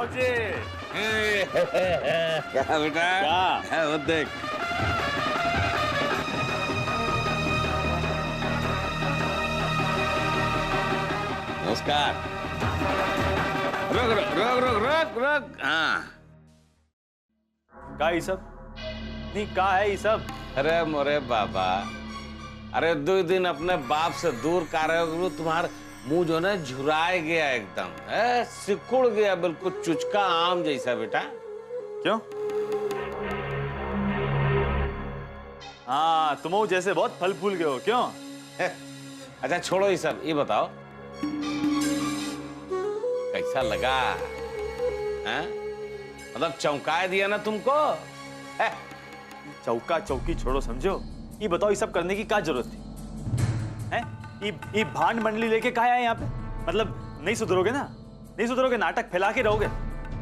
बाबूजी। क्या बेटा? क्या? वो देख। नमस्कार। रुक रुक रुक रुक रुक रुक। हाँ, का ये सब? नहीं, का है ये सब? अरे मोरे बाबा, अरे 2 दिन अपने बाप से दूर का रहे हो, तुम्हारा मुंह जो ना झुराए गया एकदम, सिकुड़ गया बिल्कुल चुचका आम जैसा बेटा। क्यों? हाँ, तुम जैसे बहुत फल फूल गए हो, क्यों? अच्छा छोड़ो ये सब, ये बताओ कैसा लगा? हैं? मतलब चौंका दिया ना तुमको? चौका चौकी छोड़ो, समझो। ये बताओ, ये सब करने की क्या जरूरत थी? हैं? ये भांड मंडली लेके कहाँ आए यहाँ पे? मतलब नहीं सुधरोगे ना? नहीं सुधरोगे, नाटक फैला के रहोगे।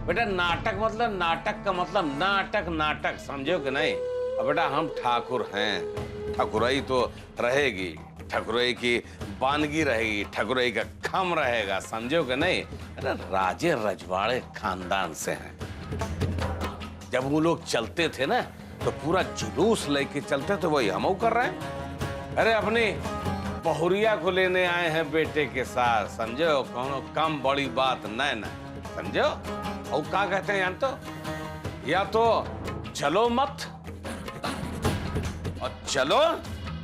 बेटा नाटक मतलब, नाटक का मतलब नाटक, नाटक समझो कि नहीं? अब बेटा हम ठाकुर हैं, ठाकुराई तो रहेगी, ठाकुराई की बानगी रहेगी, ठाकुराई का खम रहेगा, समझो कि नहीं? अरे राजे रजवाड़े खानदान से हैं। जब वो लोग चलते थे ना तो पूरा जुलूस लेके चलते थे, वही हम कर रहे हैं। अरे अपनी बहुरिया को लेने आए हैं बेटे के साथ, समझो? कौन कम बड़ी बात नहीं ना, समझो? और क्या कहते हैं यार, तो या तो चलो मत, और चलो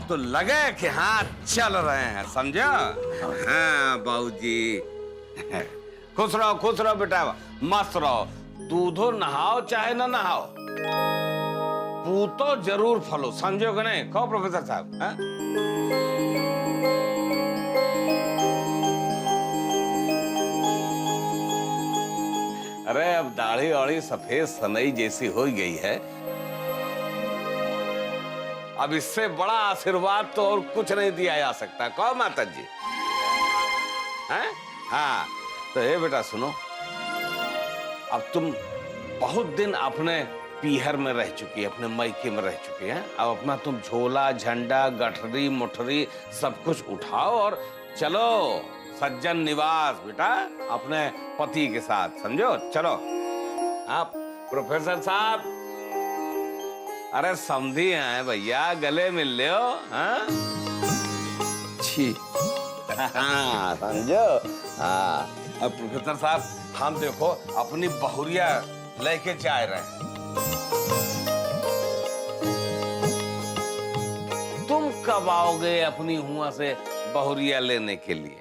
तो लगे कि हाँ चल रहे हैं, समझो? हाँ बाबूजी। खुश रहो बेटा, मस्त रहो, दूधो नहाओ चाहे ना नहाओ, पूतो जरूर फलो, समझो कि नहीं? कहो प्रोफेसर साहब। हाँ? अरे अब दाढ़ी वाड़ी सफेद सनई जैसी हो गई है, अब इससे बड़ा आशीर्वाद तो और कुछ नहीं दिया जा सकता। कहो माता जी। हैं? हाँ, तो ये बेटा सुनो, अब तुम बहुत दिन अपने पीहर में रह चुकी है, अपने मायके में रह चुकी है। अब अपना तुम झोला झंडा गठरी मुठरी सब कुछ उठाओ और चलो सज्जन निवास बेटा, अपने पति के साथ, समझो? चलो। आप प्रोफेसर साहब, अरे समझी हैं भैया, गले मिल लो। हाँ जी। हाँ समझो? हाँ, अब प्रोफेसर साहब हम देखो अपनी बहुरिया लेके जा रहे हैं, तुम कब आओगे अपनी हुआ से बहुरिया लेने के लिए?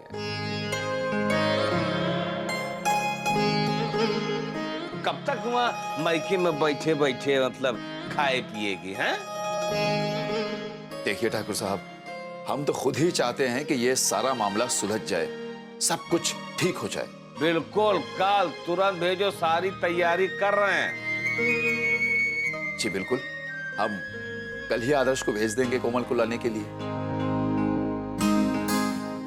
कब तक वहां मायके में बैठे बैठे मतलब खाए पिएगी? हैं? देखिए ठाकुर साहब, हम तो खुद ही चाहते हैं कि ये सारा मामला सुलझ जाए, सब कुछ ठीक हो जाए। बिल्कुल, कल तुरंत भेजो, सारी तैयारी कर रहे हैं। जी बिल्कुल, हम कल ही आदर्श को भेज देंगे कोमल को लाने के लिए।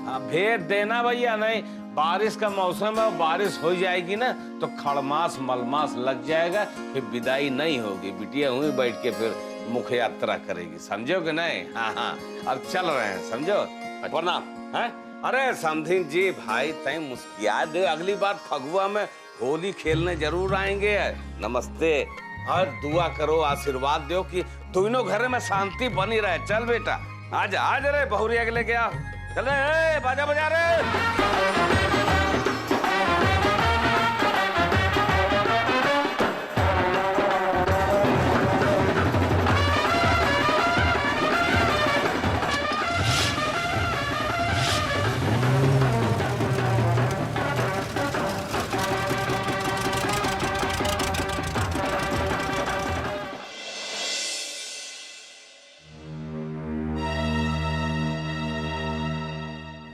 हाँ भेज देना भैया, नहीं बारिश का मौसम है, बारिश हो जाएगी ना तो खड़मास मलमास लग जाएगा, फिर विदाई नहीं होगी, बिटिया वहीं बैठ के फिर मुख यात्रा करेगी, समझो कि नहीं? हाँ हाँ, अब चल रहे हैं, समझो? प्रणाम। हैं? अरे समधिन जी भाई, तय मुस्किया दे, अगली बार फगुआ में होली खेलने जरूर आएंगे। नमस्ते, और दुआ करो, आशीर्वाद दो कि दोनों घर में शांति बनी रहे। चल बेटा, आज रे बहुरिया के लेके आ, चले बाजा बजा रे।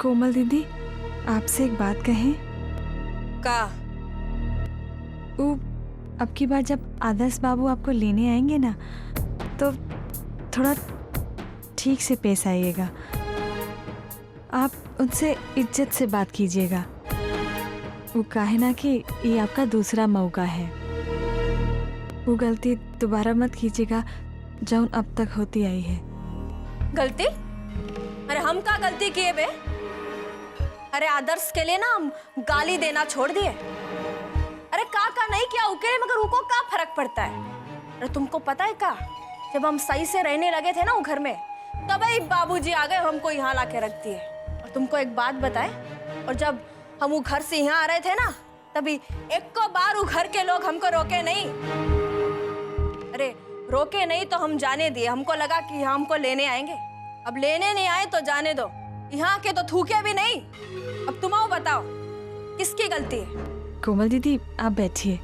कोमल दीदी, आपसे एक बात कहें? का? अब की बार जब आदर्श बाबू आपको लेने आएंगे ना, तो थोड़ा ठीक से पेश आइएगा। आप उनसे इज्जत से बात कीजिएगा। वो काहे ना कि ये आपका दूसरा मौका है। वो गलती दोबारा मत कीजिएगा जो अब तक होती आई है। गलती? अरे हम का गलती किए बे? अरे आदर्श के लिए ना हम गाली देना छोड़ दिए। अरे का नहीं रोके मगर उनको क्या फर्क पड़ता है? अरे तुमको पता है क्या, जब हम सही से रहने लगे थे ना वो घर में, तभी बाबूजी आ गए हमको यहाँ ला के रख दिए। और तुमको एक बात बताए, और जब हम वो घर से यहाँ आ रहे थे ना, तभी एक को बार वो घर के लोग हमको रोके नहीं। अरे रोके नहीं तो हम जाने दिए, हमको लगा कि यहाँ हमको लेने आएंगे। अब लेने नहीं आए तो जाने दो, यहाँ के तो थूके भी नहीं। अब तुम आओ बताओ किसकी गलती है? कोमल दीदी आप बैठिए,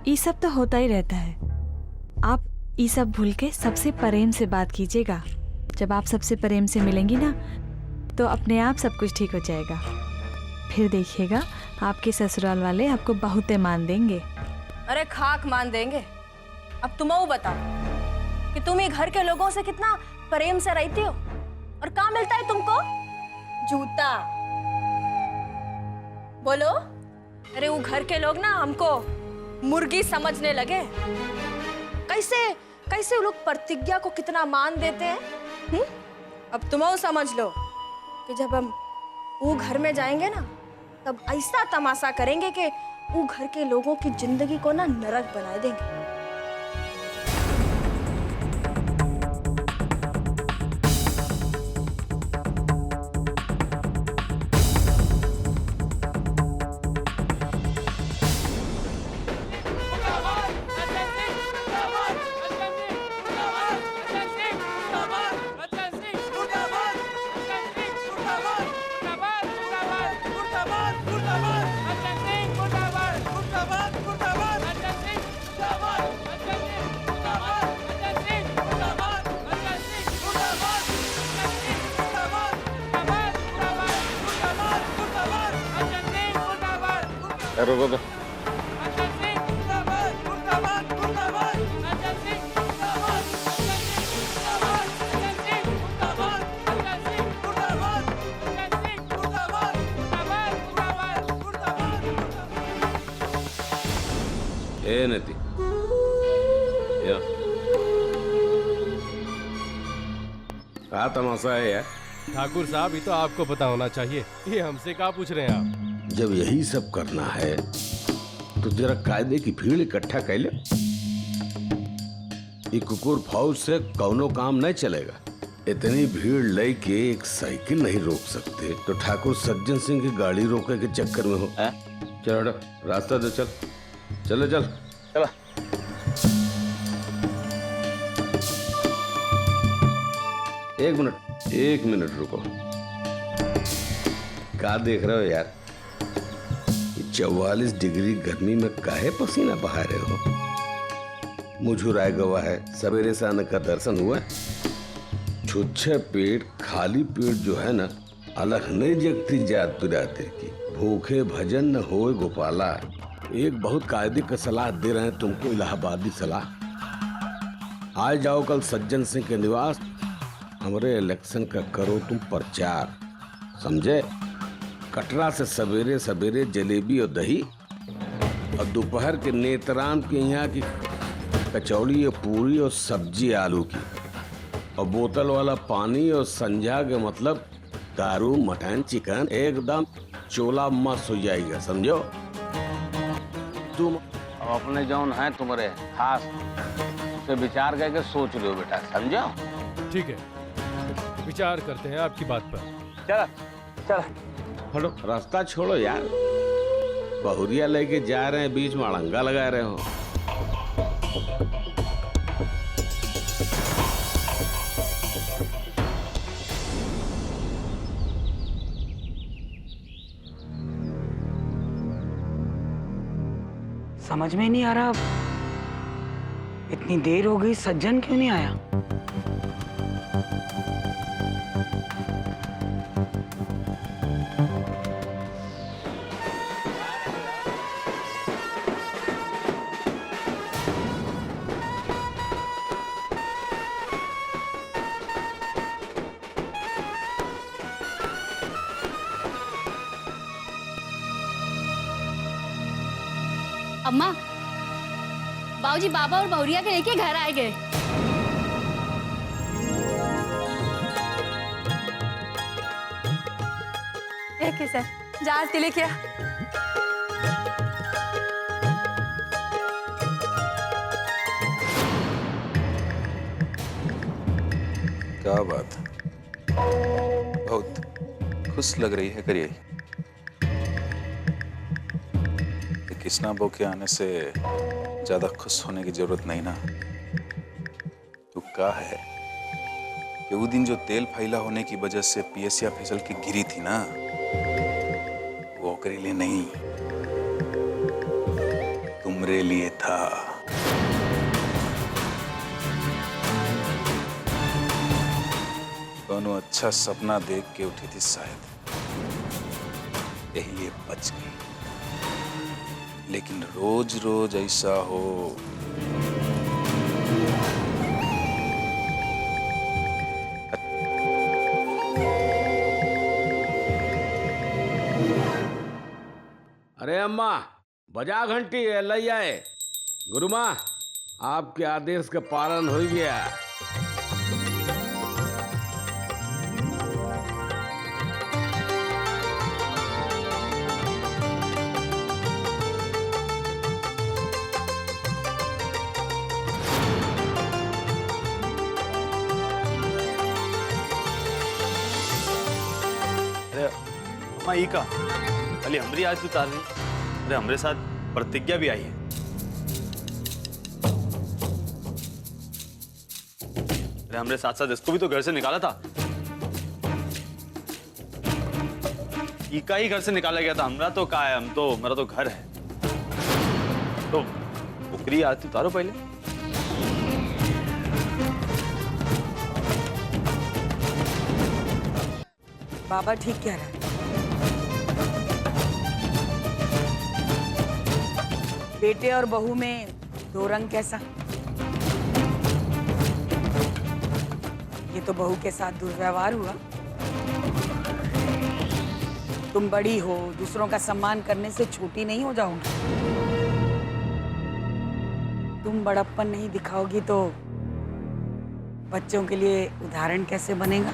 ये सब तो होता ही रहता है। आप ये सब भूल के सबसे प्रेम से बात कीजिएगा। जब आप सबसे प्रेम से मिलेंगी ना, तो अपने आप सब कुछ ठीक हो जाएगा। फिर देखिएगा आपके ससुराल वाले आपको बहुत मान देंगे। अरे खाक मान देंगे। अब तुम वो बताओ कि तुम ही घर के लोगों से कितना प्रेम से रहती हो, और क्या मिलता है तुमको? जूता। बोलो। अरे वो घर के लोग ना हमको मुर्गी समझने लगे। कैसे कैसे वो लोग प्रतिज्ञा को कितना मान देते हैं। अब तुम वो समझ लो कि जब हम वो घर में जाएंगे ना, तब ऐसा तमाशा करेंगे कि वो घर के लोगों की जिंदगी को ना नरक बना देंगे। रुको तो। ए नती या क्या तमाशा है यार? ठाकुर साहब, ये तो आपको पता होना चाहिए, ये हमसे क्या पूछ रहे हैं आप? जब यही सब करना है तो जरा कायदे की भीड़ इकट्ठा कर ले। ये कुकुर फौज से कौनो काम नहीं चलेगा। इतनी भीड़ लेके एक साइकिल नहीं रोक सकते तो ठाकुर सज्जन सिंह की गाड़ी रोके के चक्कर में हो। चल हटो, रास्ता दे, चल चलो चल चला। एक मिनट रुको। क्या देख रहे हो यार? 44 डिग्री गर्मी में काहे पसीना बहा रहे हो? मुझुराए गवा है, सवेरे से आने का दर्शन हुआ? छुच्छे पेट खाली पेट जो है ना, अलग नहीं जगती जात बिरादरी की। भूखे भजन न होए गोपाला। एक बहुत कायदे का सलाह दे रहे हैं तुमको, इलाहाबादी सलाह। आज जाओ कल सज्जन सिंह के निवास, हमारे इलेक्शन का करो तुम प्रचार, समझे? कटरा से सवेरे सवेरे जलेबी और दही, और दोपहर के नेत्राम के यहाँ की कचौड़ी और पूरी और सब्जी आलू की, और बोतल वाला पानी, और संझा के मतलब दारू मटन चिकन, एकदम चोला मस्त हो जाएगा, समझो? तुम अपने जौन है तुम्हारे खास से विचार करके सोच लो बेटा, समझो? ठीक है, विचार करते हैं आपकी बात पर। चल चल हटो, रास्ता छोड़ो यार। बहुरिया लेके जा रहे हैं, बीच में अड़ंगा लगा रहे हो। समझ में नहीं आ रहा, इतनी देर हो गई, सज्जन क्यों नहीं आया? अम्मा, बाबूजी बाबा और बहुरिया के लेके घर आए गए। एक ही सर, जहाज के लिए क्या? क्या बात, बहुत खुश लग रही है। करिए, कृष्णा बहू के आने से ज्यादा खुश होने की जरूरत नहीं ना। तू क्या है कि वो दिन जो तेल फैला होने की वजह से पियसिया फिसल के गिरी थी ना, वो ओकरे लिए नहीं, तुमरे लिए था। दोनों अच्छा सपना देख के उठी थी शायद, यही लिए बच गई। लेकिन रोज रोज ऐसा हो अरे अम्मा, बजा घंटी है, लई आए। गुरु माँ, आपके आदेश का पालन हो गया। अरे अम्मा ई का खाली हमरी आज उतार रही। अरे हमारे साथ प्रतिज्ञा भी आई है। अरे हमारे साथ साथ इसको भी तो घर से निकाला था। ईका ही घर से निकाला गया था। हमारा तो का है, हम तो, हमारा तो घर है। तो बुकरी आती उतारो पहले। बाबा ठीक कह रहा है। बेटे और बहू में दो रंग कैसा? ये तो बहू के साथ दुर्व्यवहार हुआ। तुम बड़ी हो, दूसरों का सम्मान करने से छोटी नहीं हो जाओगी। तुम बड़प्पन नहीं दिखाओगी तो बच्चों के लिए उदाहरण कैसे बनेगा?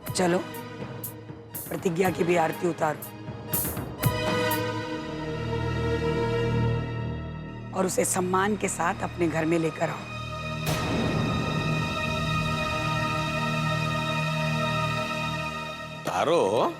चलो, प्रतिज्ञा की भी आरती उतारो और उसे सम्मान के साथ अपने घर में लेकर आओ। तारो,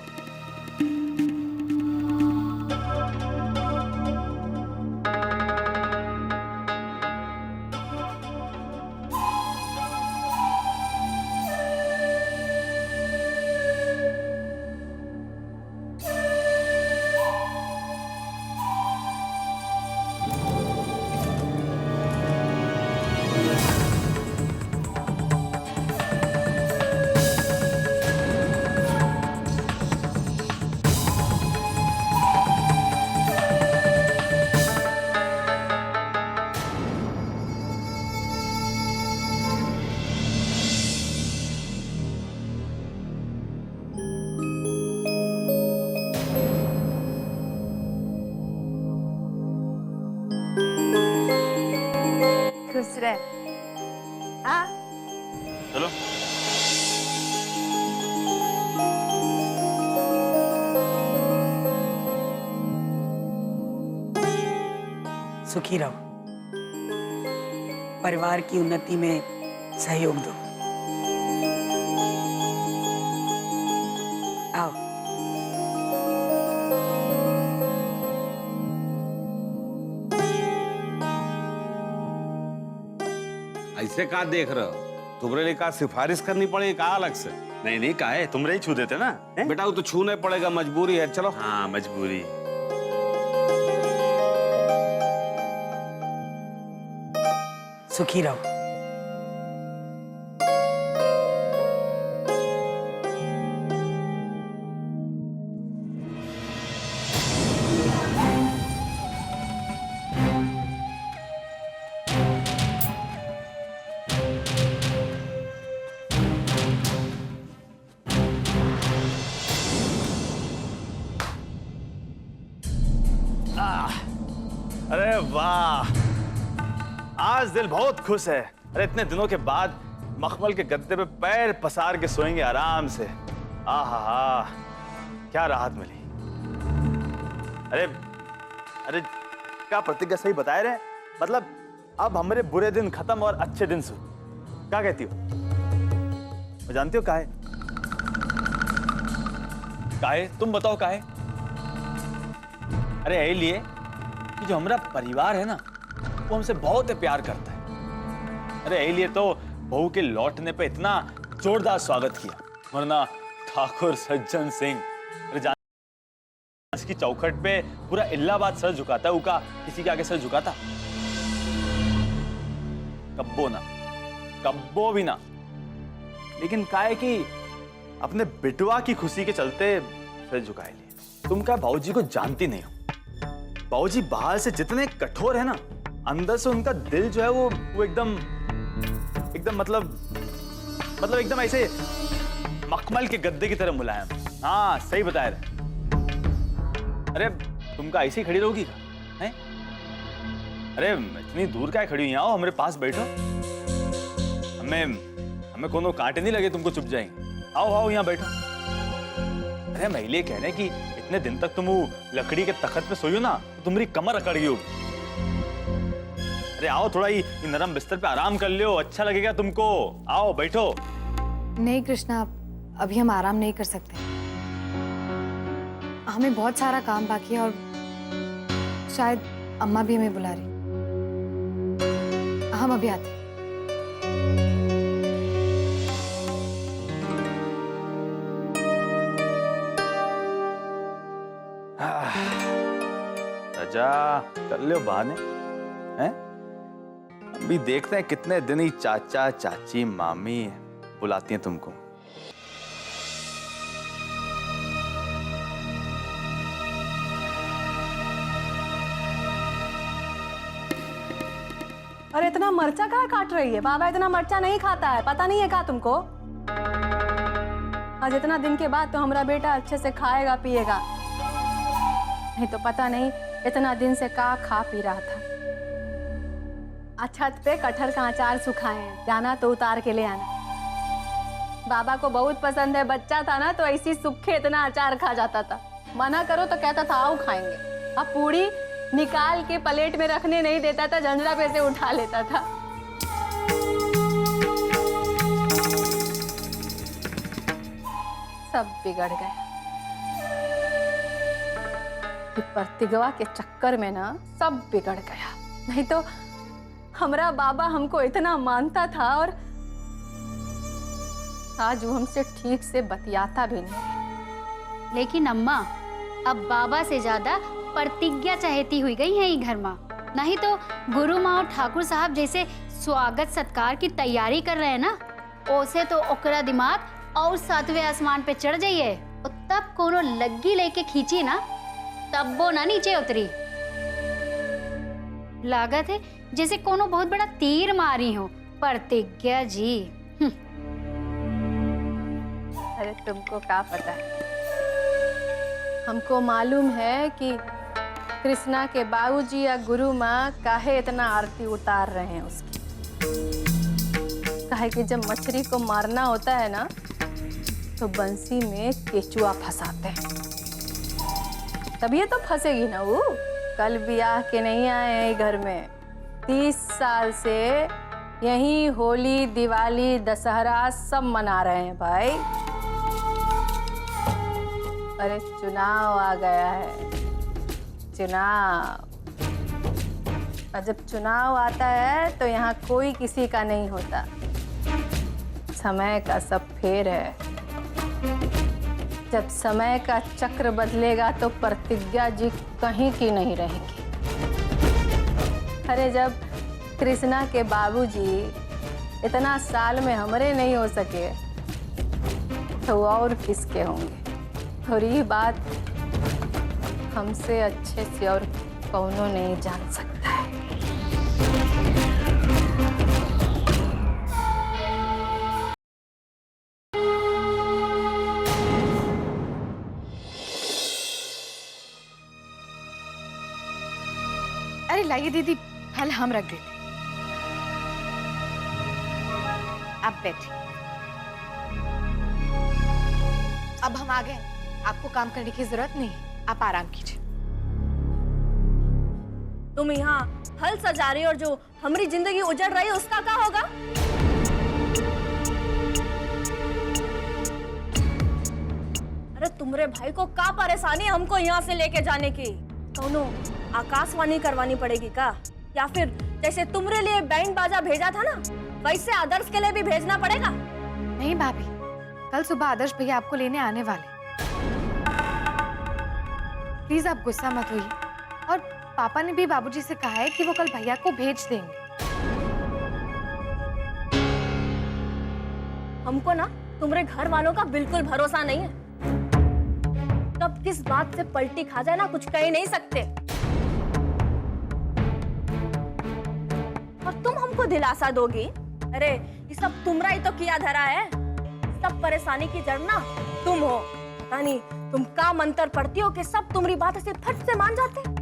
खुश रह। हाँ, चलो। सुखी रहो, परिवार की उन्नति में सहयोग दो। आओ। ऐसे का देख रहे हो? तुम्हारे लिए का सिफारिश करनी पड़ेगी का अलग से? नहीं नहीं, का है, तुमरे ही छू देते ना। हैं? बेटा वो तो छूने पड़ेगा, मजबूरी है। चलो। हाँ, मजबूरी। सुखी रहो। अरे वाह, आज दिल बहुत खुश है। अरे इतने दिनों के बाद मखमल के गद्दे पे पैर पसार के सोएंगे आराम से। आहा, क्या राहत मिली। अरे अरे, क्या प्रतिज्ञा सही बताए रहे? मतलब अब हमारे बुरे दिन खत्म और अच्छे दिन शुरू। क्या कहती हो? मैं जानती हो काहे? काहे? तुम बताओ काहे? अरे यही लिए कि जो हमारा परिवार है ना, वो हमसे बहुत प्यार करता है। अरे यही लिए तो बहू के लौटने पे इतना जोरदार स्वागत किया, वरना ठाकुर सज्जन सिंह की चौखट पे पूरा इलाहाबाद सर झुकाता है। उका किसी के आगे सर झुकाता? कब्बो ना, कब्बो भी ना। लेकिन क्या है कि अपने बिटवा की खुशी के चलते सर झुकाए लिए। तुम क्या भाऊजी को जानती नहीं हो? भाऊजी बाहर से जितने कठोर है ना, अंदर से उनका दिल जो है वो एकदम मतलब एकदम ऐसे मखमल के गद्दे की तरह मुलायम। हाँ सही बताया रहे। अरे तुमका ऐसे ही खड़ी रहोगी हैं? अरे इतनी दूर क्या खड़ी हुई? आओ हमारे पास बैठो। हमें कोनो कांटे नहीं लगे तुमको चुप जाएंगे। आओ आओ यहाँ बैठो। अरे हम ये कह रहे हैं कि इतने दिन तक तुम वो लकड़ी के तख्त पे सोई हो ना, तो तुम्हारी कमर अकड़ गई होगी। अरे आओ थोड़ा ही नरम बिस्तर पे आराम कर लियो, अच्छा लगेगा तुमको। आओ बैठो। नहीं कृष्णा, अभी हम आराम नहीं कर सकते। हमें बहुत सारा काम बाकी है और शायद अम्मा भी हमें बुला रही। हम अभी आते हैं। राजा कर लियो बहाने हैं? अभी देखते हैं कितने दिन ही चाचा चाची मामी बुलाती हैं तुमको। अरे इतना मरचा कहाँ काट रही है? बाबा इतना मरचा नहीं खाता है, पता नहीं है क्या तुमको? आज इतना दिन के बाद तो हमारा बेटा अच्छे से खाएगा पिएगा, नहीं तो पता नहीं इतना दिन से क्या खा पी रहा था। छत पे कटहल का अचार सुखाए हैं, जाना तो उतार के ले आना। बाबा को बहुत पसंद है, बच्चा था ना तो ऐसी सूखे इतना अचार खा जाता था। मना करो तो कहता था आओ खाएंगे। अब पूरी निकाल के प्लेट में रखने नहीं देता था, झंझरा पे से उठा लेता था। सब बिगड़ गया। प्रतिगवा के चक्कर में ना सब बिगड़ गया। नहीं तो हमारा बाबा हमको इतना मानता था और आज वो हमसे ठीक से बतियाता भी नहीं। लेकिन अम्मा, अब बाबा से ज्यादा प्रतिज्ञा चहेती हुई गई है ये घर माँ। नहीं तो गुरु माँ और ठाकुर साहब जैसे स्वागत सत्कार की तैयारी कर रहे हैं ना, ओसे तो ओकरा दिमाग और 7वें आसमान पे चढ़ जाइए। और तब कोनो लग्गी लेके खींची ना, तब वो ना नीचे उतरी। लागत है जैसे कोनो बहुत बड़ा तीर मारी हो प्रतिज्ञा जी। अरे तुमको क्या पता है? हमको मालूम है कि कृष्णा के बाबूजी या गुरु माँ काहे इतना आरती उतार रहे हैं उसकी। काहे कि जब मछली को मारना होता है ना, तो बंसी में केचुआ फंसाते हैं, तब ये तो फंसेगी ना वो। कल ब्याह के नहीं आए हैं घर में, 30 साल से यही होली दिवाली दशहरा सब मना रहे हैं भाई। अरे चुनाव आ गया है, चुनाव। और जब चुनाव आता है तो यहाँ कोई किसी का नहीं होता। समय का सब फेर है। जब समय का चक्र बदलेगा तो प्रतिज्ञा जी कहीं की नहीं रहेगी। अरे जब कृष्णा के बाबूजी इतना साल में हमारे नहीं हो सके तो और किसके होंगे? और ये बात हमसे अच्छे से और कौनो नहीं जान सकता है। अरे लाइए दीदी, फल हम रख देते। आप बैठिए। अब हम आ गए, आपको काम करने की जरूरत नहीं, आप आराम कीजिए। तुम यहाँ फल सजा रही और जो हमारी जिंदगी उजड़ रही है उसका क्या होगा? अरे तुम्हारे भाई को क्या परेशानी हमको यहाँ से लेके जाने की? दोनों आकाशवाणी करवानी पड़ेगी का? या फिर जैसे तुम्हारे लिए बैंड बाजा भेजा था ना, वैसे आदर्श के लिए भी भेजना पड़ेगा? नहीं भाभी, कल सुबह आदर्श भैया आपको लेने आने वाले। प्लीज आप गुस्सा मत होइए। और पापा ने भी बाबूजी से कहा है कि वो कल भैया को भेज देंगे। हमको ना तुम्हारे घर वालों का बिल्कुल भरोसा नहीं है। कब किस बात से पलटी खा जाए ना, कुछ कह नहीं सकते। और तुम हमको दिलासा दोगी? अरे ये सब तुम्हारा ही तो किया धरा है। सब परेशानी की जड़ ना तुम हो। पता नहीं तुम का मंत्र पढ़ती हो कि सब तुम्हारी बात ऐसे फट से मान जाते।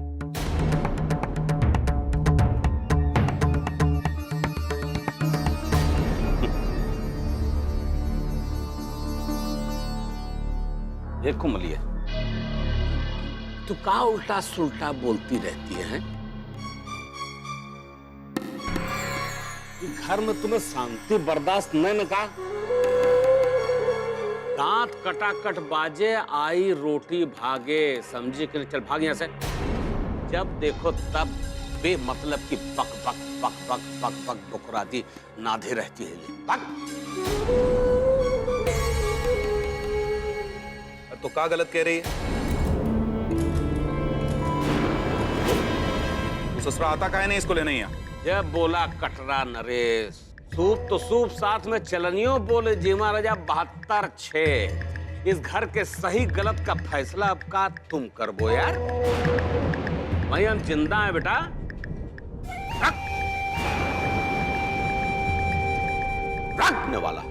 ये कुमलिया, तू का उल्टा सुल्टा बोलती रहती है? घर में तुम्हें शांति बर्दाश्त नहीं न का? दांत कटाकट बाजे, आई रोटी भागे, समझे कि नहीं? चल भाग यहाँ से। जब देखो तब बेमतलब की बक बक बक बक बक बक बकराती नाधे रहती है। भाग। तो क्या गलत कह रही है? तो ससुरा आता काहे नहीं इसको लेने यहाँ? जब बोला कटरा नरेश, सूप तो सूप, साथ में चलनियों बोले जी महाराजा 72-6। इस घर के सही गलत का फैसला अब का तुम कर बो यार। भाई हम जिंदा है बेटा। रखने वाला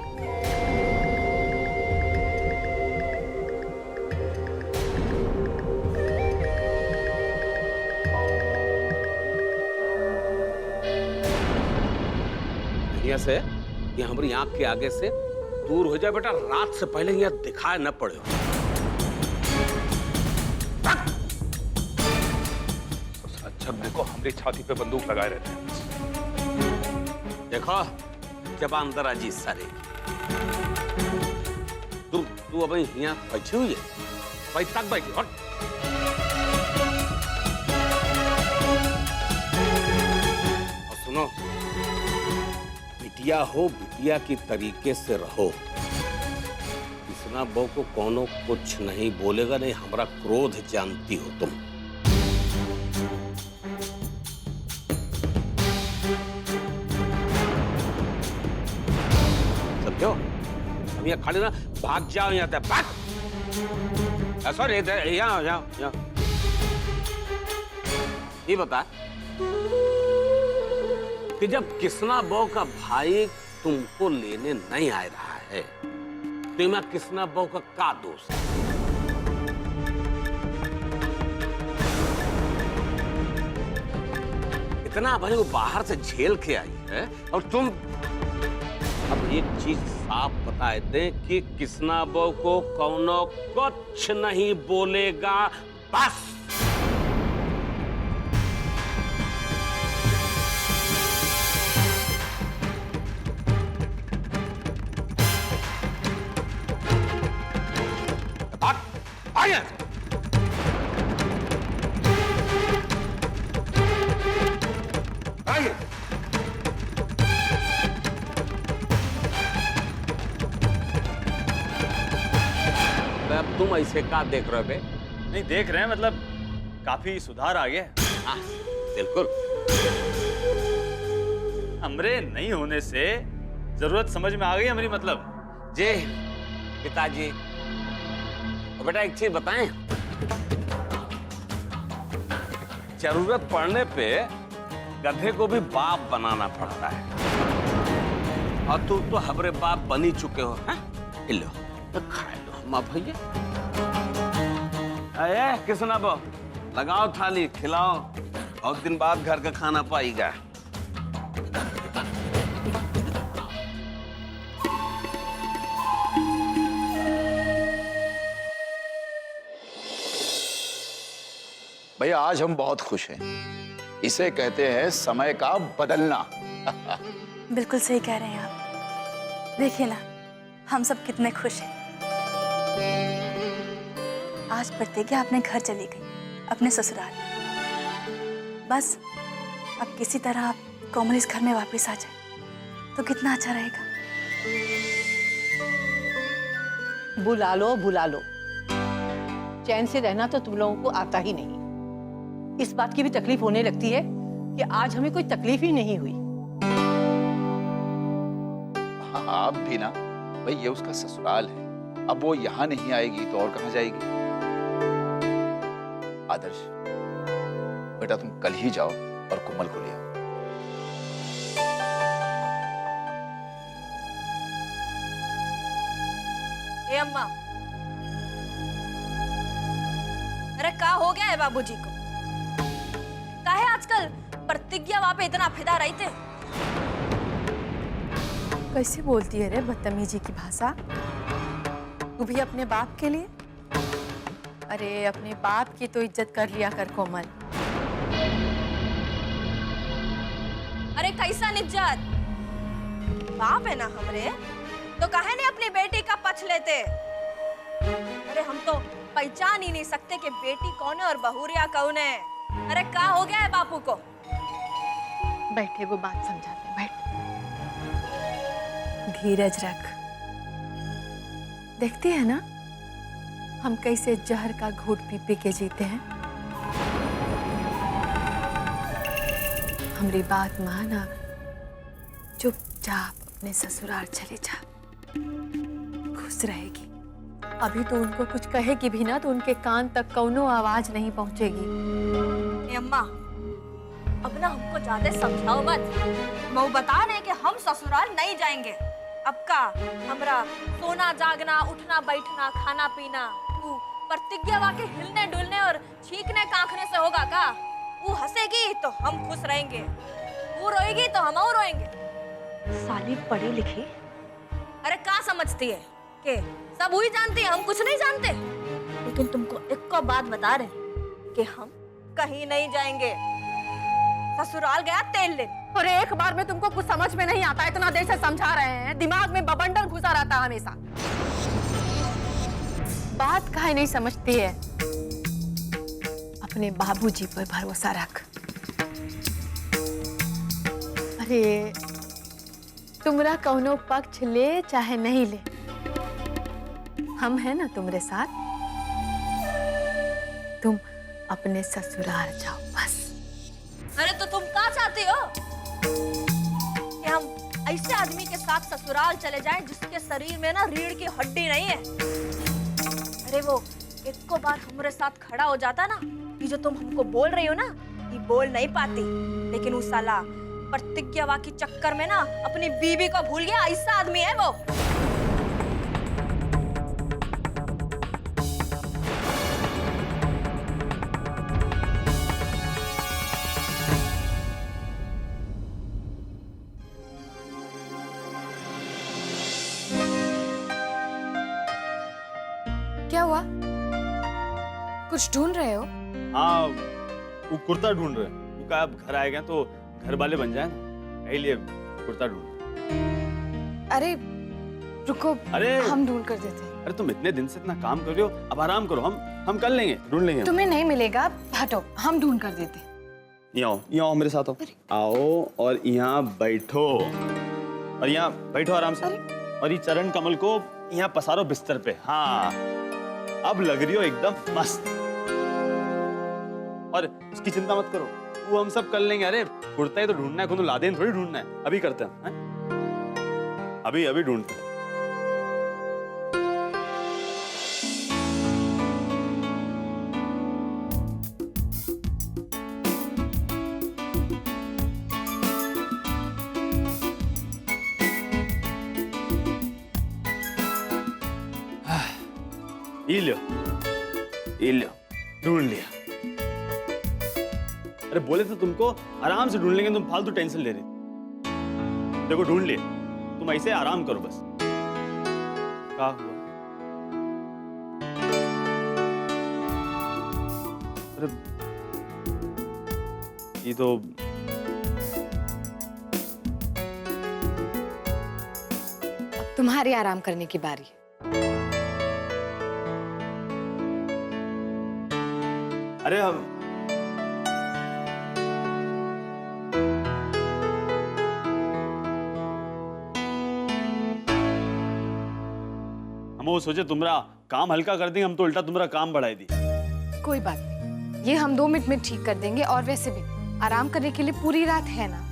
से ये हमारी आंख के आगे से दूर हो जाए बेटा, रात से पहले यहाँ दिखाए न पड़े। जब देखो हमारी छाती पे बंदूक लगाए रहते हैं। देखो जब अंदर आजी सारे तू अब यहाँ बैठी हुई है, भाई तक बैठी। हट। और सुनो, बिटिया हो, बिटिया की तरीके से रहो। किसना बहू को कोनो कुछ नहीं बोलेगा, नहीं हमारा क्रोध जानती हो तुम। समझो? हम यहाँ खड़े ना, भाग जाओ यहाँ तक। भाग। सॉरी, यहाँ यहाँ यहाँ। ये बता कि जब किसना बहू का भाई तुमको लेने नहीं आ रहा है, तो मैं किसना बहू का क्या दोष है? इतना भाई वो बाहर से झेल के आई है, और तुम अब एक चीज साफ बता दे कि किसना बहू को कौनो कुछ नहीं बोलेगा, बस। अब तुम ऐसे का देख रहे हो बे? नहीं देख रहे हैं, मतलब काफी सुधार आ गया। हाँ, बिल्कुल। हमरे नहीं होने से जरूरत समझ में आ गई हमारी, मतलब। जी पिताजी, और बेटा एक चीज बताएं, जरूरत पड़ने पे गधे को भी बाप बनाना पड़ता है, और तुम तो हमारे बाप बन ही चुके हो। हैं? लो तो खा लो माँ भैया। अरे किसना बो, लगाओ थाली, खिलाओ। बहुत दिन बाद घर का खाना पाएगा। भैया आज हम बहुत खुश हैं। इसे कहते हैं समय का बदलना। बिल्कुल सही कह रहे हैं आप। देखिए ना, हम सब कितने खुश हैं। आज प्रतिज्ञा अपने घर चली गई, अपने ससुराल। बस अब किसी तरह आप कोमल इस घर में वापस आ जाए तो कितना अच्छा रहेगा। बुला लो। चैन से रहना तो तुम लोगों को आता ही नहीं। इस बात की भी तकलीफ होने लगती है कि आज हमें कोई तकलीफ ही नहीं हुई। हाँ, आप भी ना भाई, ये उसका ससुराल है। अब वो यहाँ नहीं आएगी तो और कहाँ जाएगी? आदर्श बेटा, तुम कल ही जाओ और कोमल को ले आओ। ए अम्मा, अरे क्या हो गया है बाबूजी को? काहे आजकल प्रतिज्ञा वहां पे इतना फिदा रही थे? कैसे बोलती है रे बदतमीजी की भाषा? तू भी अपने बाप के लिए? अरे अपने बाप की तो इज्जत कर लिया कर कोमल। अरे कैसा इज्जत? बाप है ना हमरे, तो काहे नहीं अपनी बेटी का पक्ष लेते? अरे हम तो पहचान ही नहीं सकते कि बेटी कौन है और बहुरिया कौन है। अरे क्या हो गया है बापू को? बैठे, वो बात समझाते, बैठ। धीरज रख। देखती है ना हम कैसे जहर का घूंट पी पी के जीते हैं। हमारी बात माना, चुपचाप अपने ससुराल चले जा, खुश रहेगी। अभी तो उनको कुछ कहेगी भी ना तो उनके कान तक कौनो आवाज नहीं पहुंचेगी। अम्मा, अब ना हमको ज्यादा समझाओ मत। वो बता रहे कि हम ससुराल नहीं जाएंगे। अब का हमरा सोना जागना, उठना बैठना, खाना पीना वो प्रतिज्ञा वाके हिलने डुलने और छींकने कांखने से होगा का? वो हंसेगी तो हम खुश रहेंगे, वो रोएगी तो हम और रोएंगे। साली पढ़ी लिखी, अरे क्या समझती है कि सब वही जानती है, हम कुछ नहीं जानते? लेकिन तुमको एक को बात बता रहे कि हम कहीं नहीं जाएंगे। ससुराल गया तेल ले। और एक बार में तुमको कुछ समझ में नहीं आता, इतना देर से समझा रहे हैं, दिमाग में बबंडर घुसा रहता है हमेशा। बात काहे नहीं समझती है? अपने बाबूजी पर भरोसा रख। अरे तुमरा कौनो पक्ष ले चाहे नहीं ले, हम हैं ना तुम्हारे साथ। तुम अपने ससुराल जाओ बस। अरे तो तुम क्या चाहती हो कि हम ऐसे आदमी के साथ ससुराल चले जाएं जिसके शरीर में ना रीढ़ की हड्डी नहीं है? अरे वो एक को बार हमारे साथ खड़ा हो जाता ना, ये जो तुम हमको बोल रही हो ना, ये बोल नहीं पाती। लेकिन वो साला प्रतिज्ञा के चक्कर में ना अपनी बीवी को भूल गया, ऐसा आदमी है वो। क्या हुआ? कुछ ढूंढ रहे हो? हाँ, वो कुर्ता ढूंढ रहे हैं। वो कहा अब घर आएगा तो घर वाले बन जाए ना, यही लिए कुर्ता ढूंढ। अरे रुको, अरे हम ढूंढ कर देते हैं। अरे तुम इतने दिन से इतना काम कर रहे हो, अब आराम करो, हम कर लेंगे, ढूंढ लेंगे। तुम्हें नहीं मिलेगा, हटो, हम ढूंढ कर देते हैं। यहाँ आओ मेरे साथ आओ और यहाँ बैठो, और यहाँ बैठो आराम से। और ये चरण कमल को यहाँ पसारो बिस्तर पे। हाँ, अब लग रही हो एकदम मस्त। और उसकी चिंता मत करो, वो हम सब कर लेंगे। अरे कुर्ता ही तो ढूंढना है, कोनो लादेन थोड़ी ढूंढना है। अभी करते हैं, अभी ढूंढते हैं। ये लो, ढूंढ लिया। अरे बोले तो तुमको आराम से ढूंढ लेंगे, तुम फालतू टेंशन ले रहे। देखो ढूंढ लिए, तुम ऐसे आराम करो बस। क्या हुआ? अरे ये तो अब तुम्हारी आराम करने की बारी है। अरे हम वो सोचे तुम्हारा काम हल्का कर देंगे, हम तो उल्टा तुम्हारा काम बढ़ाई दी। कोई बात नहीं, ये हम 2 मिनट में ठीक कर देंगे। और वैसे भी आराम करने के लिए पूरी रात है ना।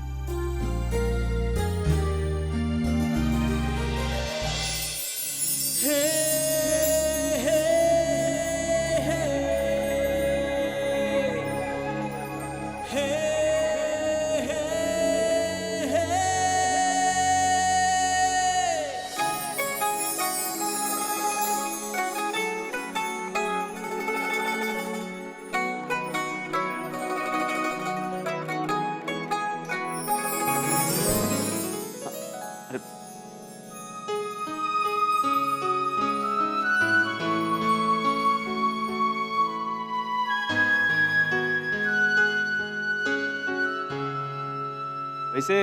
वैसे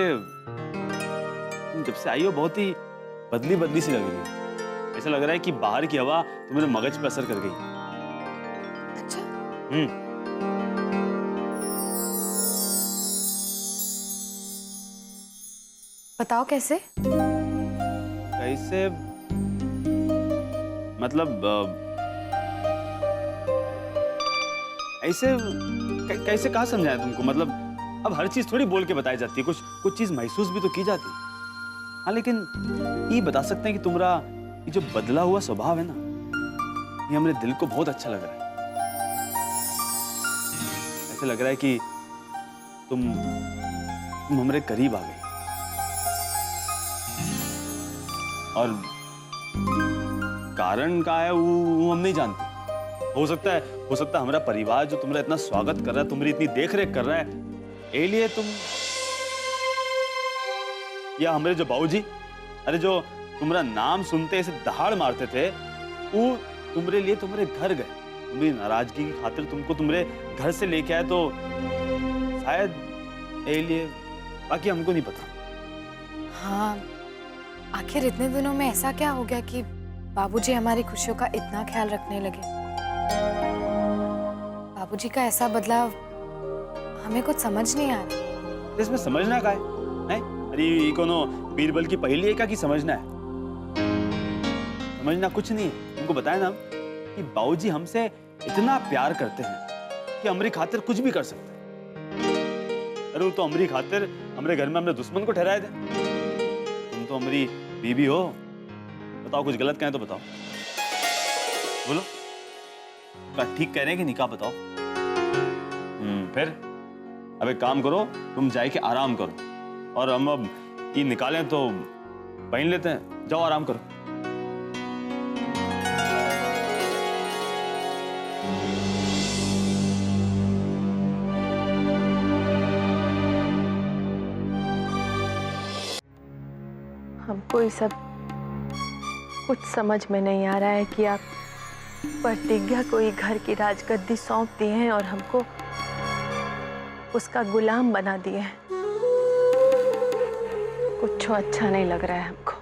तुम जब से आई हो बहुत ही बदली बदली सी लग रही हो। ऐसा लग रहा है कि बाहर की हवा तुम्हारे मगज पे असर कर गई। अच्छा। बताओ कैसे? कैसे मतलब ऐसे कैसे कहा समझाया तुमको? मतलब अब हर चीज थोड़ी बोल के बताई जाती है, कुछ चीज महसूस भी तो की जाती है। हाँ लेकिन ये बता सकते हैं कि तुम्हारा ये जो बदला हुआ स्वभाव है ना, ये हमारे दिल को बहुत अच्छा लग रहा है। ऐसा लग रहा है कि तुम हमारे करीब आ गई। और कारण क्या है वो हम नहीं जानते। हो सकता है हमारा परिवार जो तुम्हारा इतना स्वागत कर रहा है, तुम्हारी इतनी देख रेख कर रहा है, ए लिए तुम, या हमारे जो बाबूजी, अरे जो तुम्हारा नाम सुनते ऐसे दहाड़ मारते थे, वो तुम्हारे लिए तुम्हारे घर गए, तुम्हारी नाराजगी की खातिर तुमको तुम्हारे घर से लेके आए, तो शायद ए लिए, बाकी हमको नहीं पता। हाँ, आखिर इतने दिनों में ऐसा क्या हो गया कि बाबूजी हमारी खुशियों का इतना ख्याल रखने लगे? बाबूजी का ऐसा बदलाव हमें कुछ समझ नहीं आ रहा। इसमें समझना क्या है? अरे ये कोनो बीरबल की पहेली है क्या कि समझना है? समझना कुछ नहीं है। तुमको बताया ना कि बाबूजी हमसे इतना प्यार करते हैं कि हमारी खातिर कुछ भी कर सकते हैं। अरे वो तो हमारी खातिर हमारे घर में हमने दुश्मन को ठहराए थे। तुम तो हमारी बीबी हो, बताओ कुछ गलत कहें तो बताओ, बोलो क्या ठीक कह रहे हैं कि निकाह बताओ। फिर अब एक काम करो, तुम जाए के आराम करो, और हम अब ये निकालें तो पहन लेते हैं। जाओ आराम करो। हमको ये सब कुछ समझ में नहीं आ रहा है कि आप प्रतिज्ञा को ही घर की राजगद्दी सौंप दिए हैं और हमको उसका गुलाम बना दिए हैं। कुछ अच्छा नहीं लग रहा है हमको।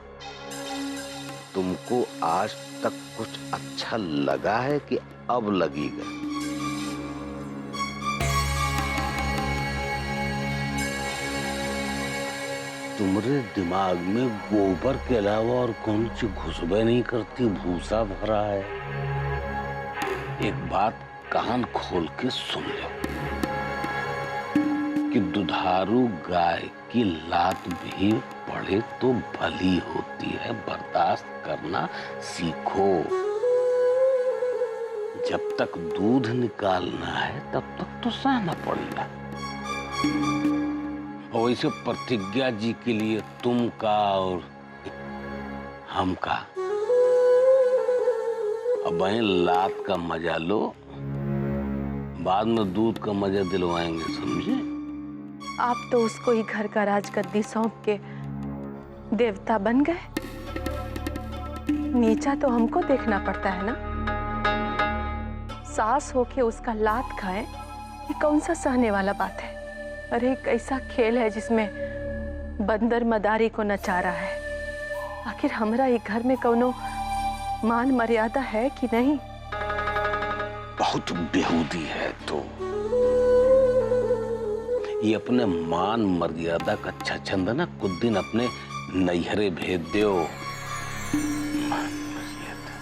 तुमको आज तक कुछ अच्छा लगा है कि अब लगेगा? तुम्हारे दिमाग में गोबर के अलावा और कौन सी घुसबे नहीं करती, भूसा भरा है। एक बात कान खोल के सुन लो कि दुधारू गाय की लात भी पड़े तो भली होती है। बर्दाश्त करना सीखो। जब तक दूध निकालना है तब तक तो सहना पड़ेगा। और वैसे प्रतिज्ञा जी के लिए तुम का और हम का, अब लात का मजा लो, बाद में दूध का मजा दिलवाएंगे, समझे? आप तो उसको ही घर का राजगद्दी सौंप के देवता बन गए। नीचा तो हमको देखना पड़ता है ना। सास होके उसका लात खाए, ये कौन सा सहने वाला बात है? अरे कैसा खेल है जिसमें बंदर मदारी को नचा रहा है। आखिर हमरा एक घर में कौनो मान मर्यादा है कि नहीं? बहुत बेहूदी है तो ये अपने मान मर्यादा का अच्छा छंद ना कुछ दिन अपने नैहरे भेज दो। मान मर्यादा,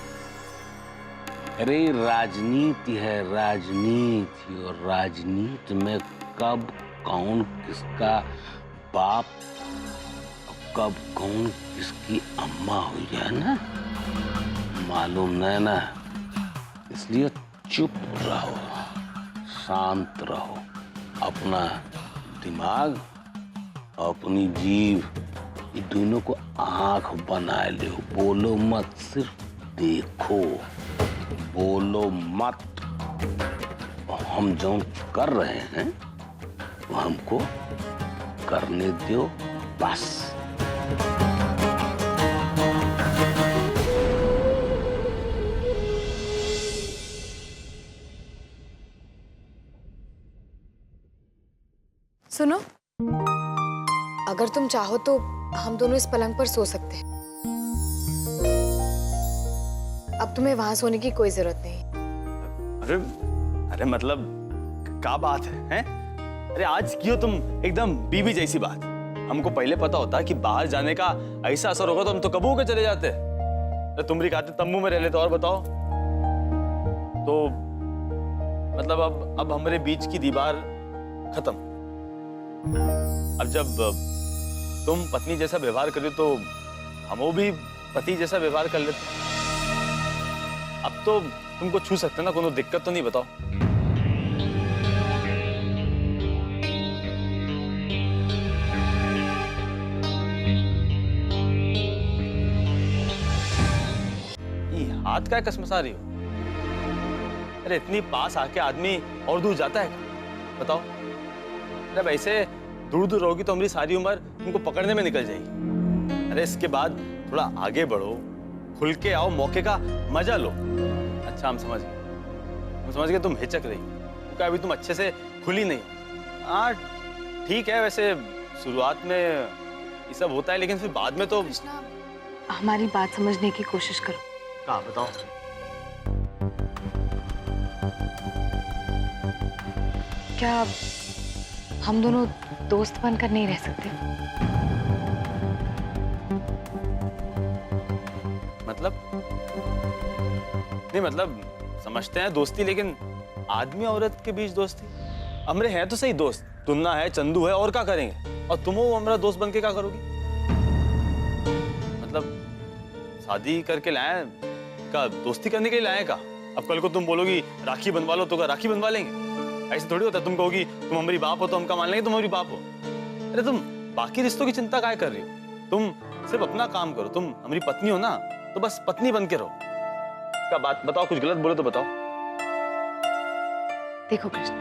अरे राजनीति है राजनीति, और राजनीति में कब कौन किसका बाप, कब कौन किसकी अम्मा हुई है ना मालूम नहीं ना। इसलिए चुप रहो, शांत रहो, अपना दिमाग अपनी जीभ ये दोनों को आंख बना ले। बोलो मत, सिर्फ देखो, बोलो मत। हम जो कर रहे हैं वो हमको करने दो बस। सुनो, अगर तुम चाहो तो हम दोनों इस पलंग पर सो सकते हैं। अब तुम्हें वहां सोने की कोई जरूरत नहीं। अरे अरे मतलब क्या बात है, हैं? अरे आज क्यों तुम एकदम बीबी जैसी बात। हमको पहले पता होता कि बाहर जाने का ऐसा असर होगा तो हम तो कब होके चले जाते। तो तुम रिकाते तंबू में रह लेते। और बताओ तो मतलब अब हमारे बीच की दीवार खत्म। अब जब तुम पत्नी जैसा व्यवहार कर रहे हो तो हम भी पति जैसा व्यवहार कर लेते। अब तो तुमको छू सकते ना, कोनो दिक्कत तो नहीं। बताओ हाथ का कसमसा रही हो? अरे इतनी पास आके आदमी और दूर जाता है? बताओ। जब ऐसे दूर दूर रहोगी तो हमारी सारी उम्र तुमको पकड़ने में निकल जाएगी। अरे इसके बाद थोड़ा आगे बढ़ो, खुल के आओ, मौके का मजा लो। अच्छा हम समझ गए तुम हिचक रही क्योंकि अभी तुम अच्छे से खुली नहीं। हाँ ठीक है, वैसे शुरुआत में ये सब होता है लेकिन फिर बाद में तो। हमारी बात समझने की कोशिश करो। कहाँ बताओ। क्या हम दोनों दोस्त बनकर नहीं रह सकते? मतलब नहीं, मतलब समझते हैं दोस्ती, लेकिन आदमी औरत के बीच दोस्ती। हमरे हैं तो सही दोस्त, तुन्ना है, चंदू है, और क्या करेंगे? और तुम वो हमारा दोस्त बन के क्या करोगी? मतलब शादी करके लाए का दोस्ती करने के लिए लाए का? अब कल को तुम बोलोगी राखी बनवा लो तो क्या राखी बनवा लेंगे? ऐसे थोड़ी होता है। तुम कहोगी तुम हमारी बाप हो तो हम क्या मान लेंगे तुम हमारी बाप हो? अरे तुम बाकी रिश्तों की चिंता काय कर रही हो? तुम सिर्फ अपना काम करो। तुम हमारी पत्नी हो ना, तो बस पत्नी बन के रहो। क्या बात बताओ, कुछ गलत बोले तो बताओ। देखो कृष्ण,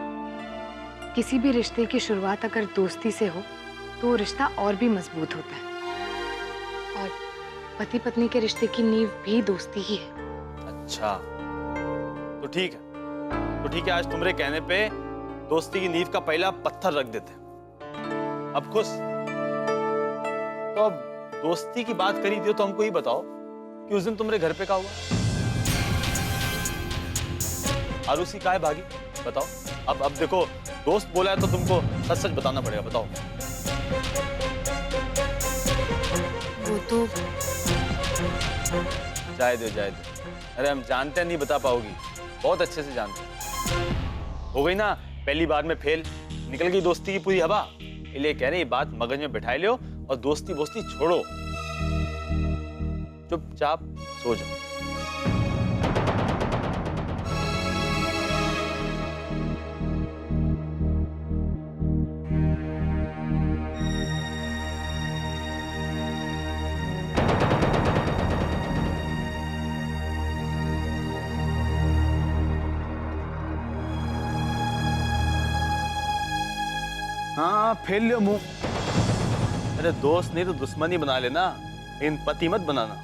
किसी भी रिश्ते की शुरुआत अगर दोस्ती से हो तो वो रिश्ता और भी मजबूत होता है। और पति पत्नी के रिश्ते की नींव भी दोस्ती ही है। अच्छा तो ठीक है, आज तुम्हारे कहने पे दोस्ती की नींव का पहला पत्थर रख देते। अब खुश? तो अब दोस्ती की बात करी थी तो हमको ये बताओ कि उस दिन तुम्हारे घर पे क्या हुआ? आरुषि काहे भागी? बताओ। अब देखो दोस्त बोला है तो तुमको सच सच बताना पड़ेगा। बताओ। वो तो जाए दो। अरे हम जानते हैं नहीं बता पाओगी, बहुत अच्छे से जानते हैं। हो गई ना पहली बार में फेल, निकल गई दोस्ती की पूरी हवा। इसलिए कह रहे ये बात मगज में बिठाई लो और दोस्ती बोस्ती छोड़ो, चुपचाप सो जाओ। हाँ फेल लो मुंह। अरे दोस्त नहीं तो दुश्मनी बना लेना, इन पति मत बनाना।